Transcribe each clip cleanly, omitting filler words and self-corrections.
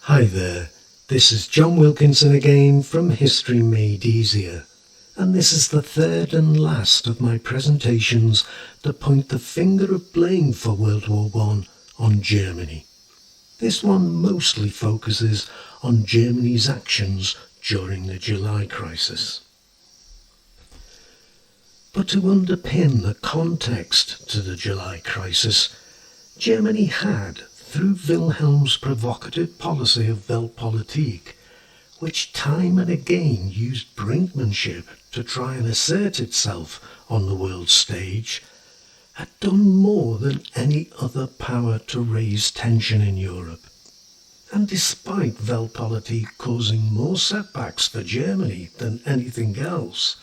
Hi there, this is John Wilkinson again from History Made Easier, and this is the third and last of my presentations that point the finger of blame for World War I on Germany. This one mostly focuses on Germany's actions during the July crisis. But to underpin the context to the July crisis, Germany had, through Wilhelm's provocative policy of Weltpolitik, which time and again used brinkmanship to try and assert itself on the world stage, had done more than any other power to raise tension in Europe. And despite Weltpolitik causing more setbacks for Germany than anything else,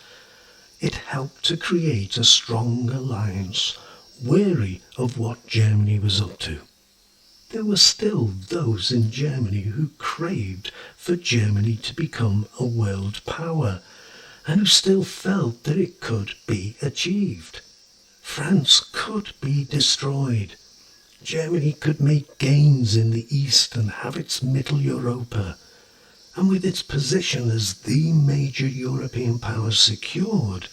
it helped to create a strong alliance, wary of what Germany was up to. There were still those in Germany who craved for Germany to become a world power, and who still felt that it could be achieved. France could be destroyed. Germany could make gains in the East and have its Middle Europa. And with its position as the major European power secured,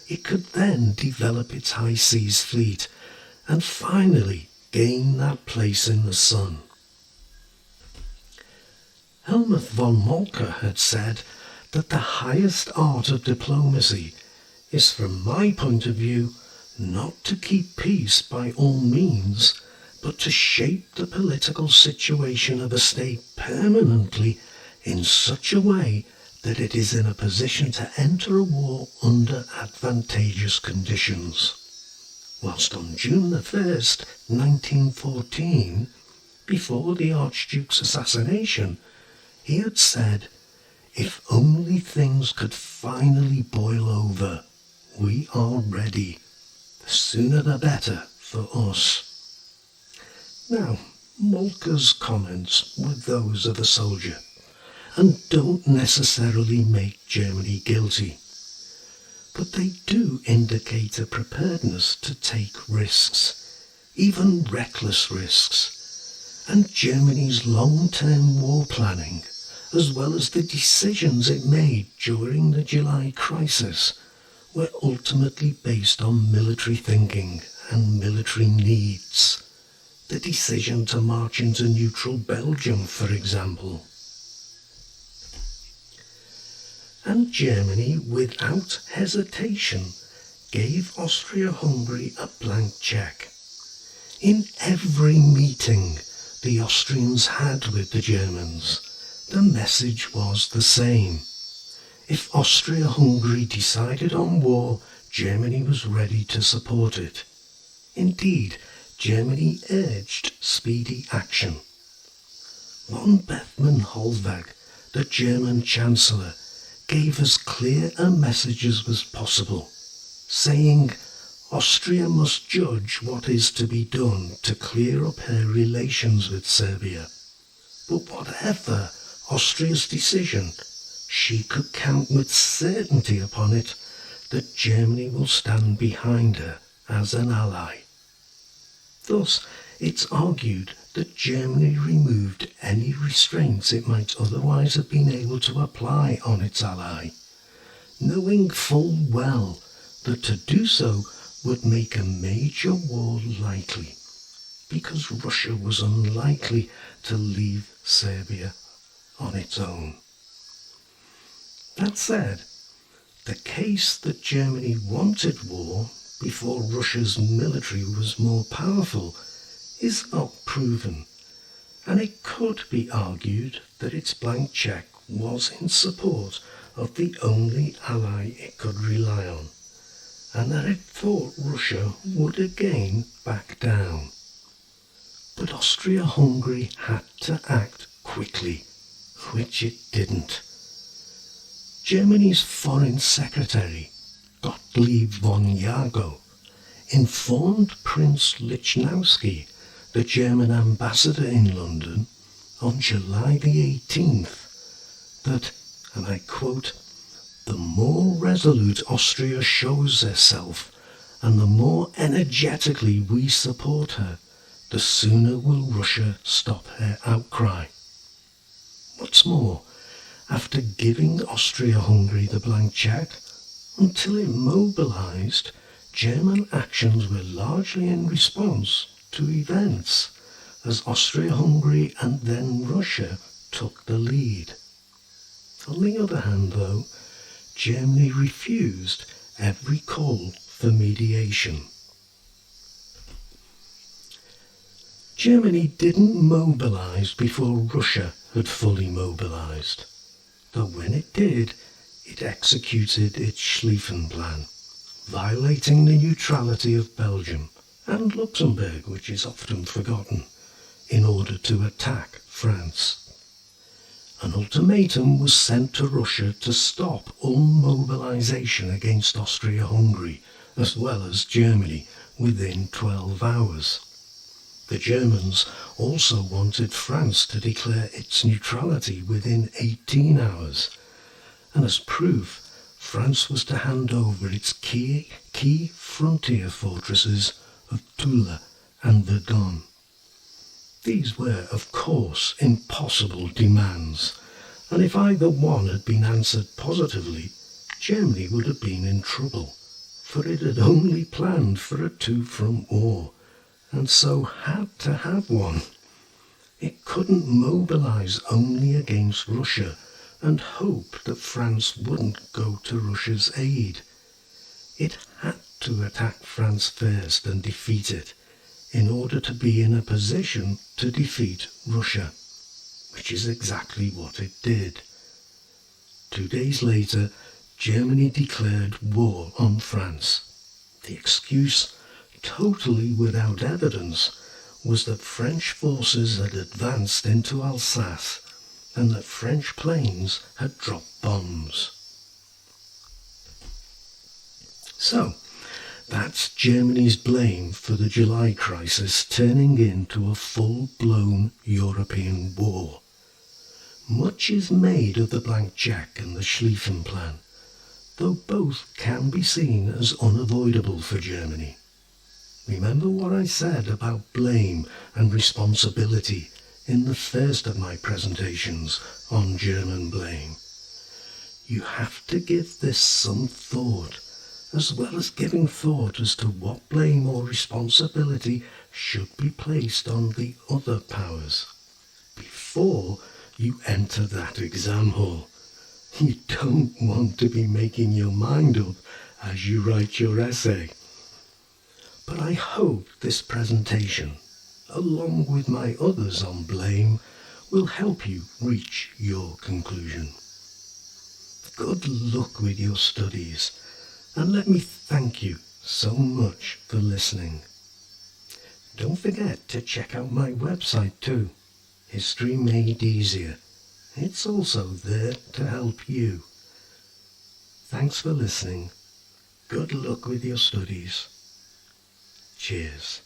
it could then develop its high seas fleet and finally gain that place in the sun. Helmut von Moltke had said that the highest art of diplomacy is, from my point of view, not to keep peace by all means, but to shape the political situation of a state permanently in such a way that it is in a position to enter a war under advantageous conditions. Whilst on June the 1st, 1914, before the Archduke's assassination, he had said, "If only things could finally boil over, we are ready. The sooner the better for us." Now, Moltke's comments were those of a soldier, and don't necessarily make Germany guilty. But they do indicate a preparedness to take risks, even reckless risks, and Germany's long-term war planning, as well as the decisions it made during the July crisis, were ultimately based on military thinking and military needs. The decision to march into neutral Belgium, for example. And Germany, without hesitation, gave Austria-Hungary a blank check. In every meeting the Austrians had with the Germans, the message was the same. If Austria-Hungary decided on war, Germany was ready to support it. Indeed, Germany urged speedy action. Von Bethmann-Hollweg, the German Chancellor, gave as clear a message as was possible, saying Austria must judge what is to be done to clear up her relations with Serbia. But whatever Austria's decision, she could count with certainty upon it that Germany will stand behind her as an ally. Thus, it's argued that Germany removed any restraints it might otherwise have been able to apply on its ally, knowing full well that to do so would make a major war likely, because Russia was unlikely to leave Serbia on its own. That said, the case that Germany wanted war before Russia's military was more powerful is not proven, and it could be argued that its blank check was in support of the only ally it could rely on, and that it thought Russia would again back down. But Austria-Hungary had to act quickly, which it didn't. Germany's Foreign Secretary, Gottlieb von Jagow, informed Prince Lichnowsky, the German ambassador in London, on July the 18th, that, and I quote, "the more resolute Austria shows herself, and the more energetically we support her, the sooner will Russia stop her outcry." What's more, after giving Austria-Hungary the blank cheque, until it mobilised, German actions were largely in response to events, as Austria-Hungary and then Russia took the lead. On the other hand, though, Germany refused every call for mediation. Germany didn't mobilise before Russia had fully mobilised, though when it did, it executed its Schlieffen Plan, violating the neutrality of Belgium and Luxembourg, which is often forgotten, in order to attack France. An ultimatum was sent to Russia to stop all mobilisation against Austria-Hungary, as well as Germany, within 12 hours. The Germans also wanted France to declare its neutrality within 18 hours, and as proof, France was to hand over its key frontier fortresses of Toula and Verdun. These were, of course, impossible demands, and if either one had been answered positively, Germany would have been in trouble, for it had only planned for a two-front war, and so had to have one. It couldn't mobilise only against Russia and hope that France wouldn't go to Russia's aid. It had to attack France first and defeat it, in order to be in a position to defeat Russia, which is exactly what it did. 2 days later, Germany declared war on France. The excuse, totally without evidence, was that French forces had advanced into Alsace and that French planes had dropped bombs. So, that's Germany's blame for the July crisis turning into a full-blown European war. Much is made of the blank cheque and the Schlieffen Plan, though both can be seen as unavoidable for Germany. Remember what I said about blame and responsibility in the first of my presentations on German blame. You have to give this some thought, as well as giving thought as to what blame or responsibility should be placed on the other powers before you enter that exam hall. You don't want to be making your mind up as you write your essay. But I hope this presentation, along with my others on blame, will help you reach your conclusion. Good luck with your studies, and let me thank you so much for listening. Don't forget to check out my website too, History Made Easier. It's also there to help you. Thanks for listening. Good luck with your studies. Cheers.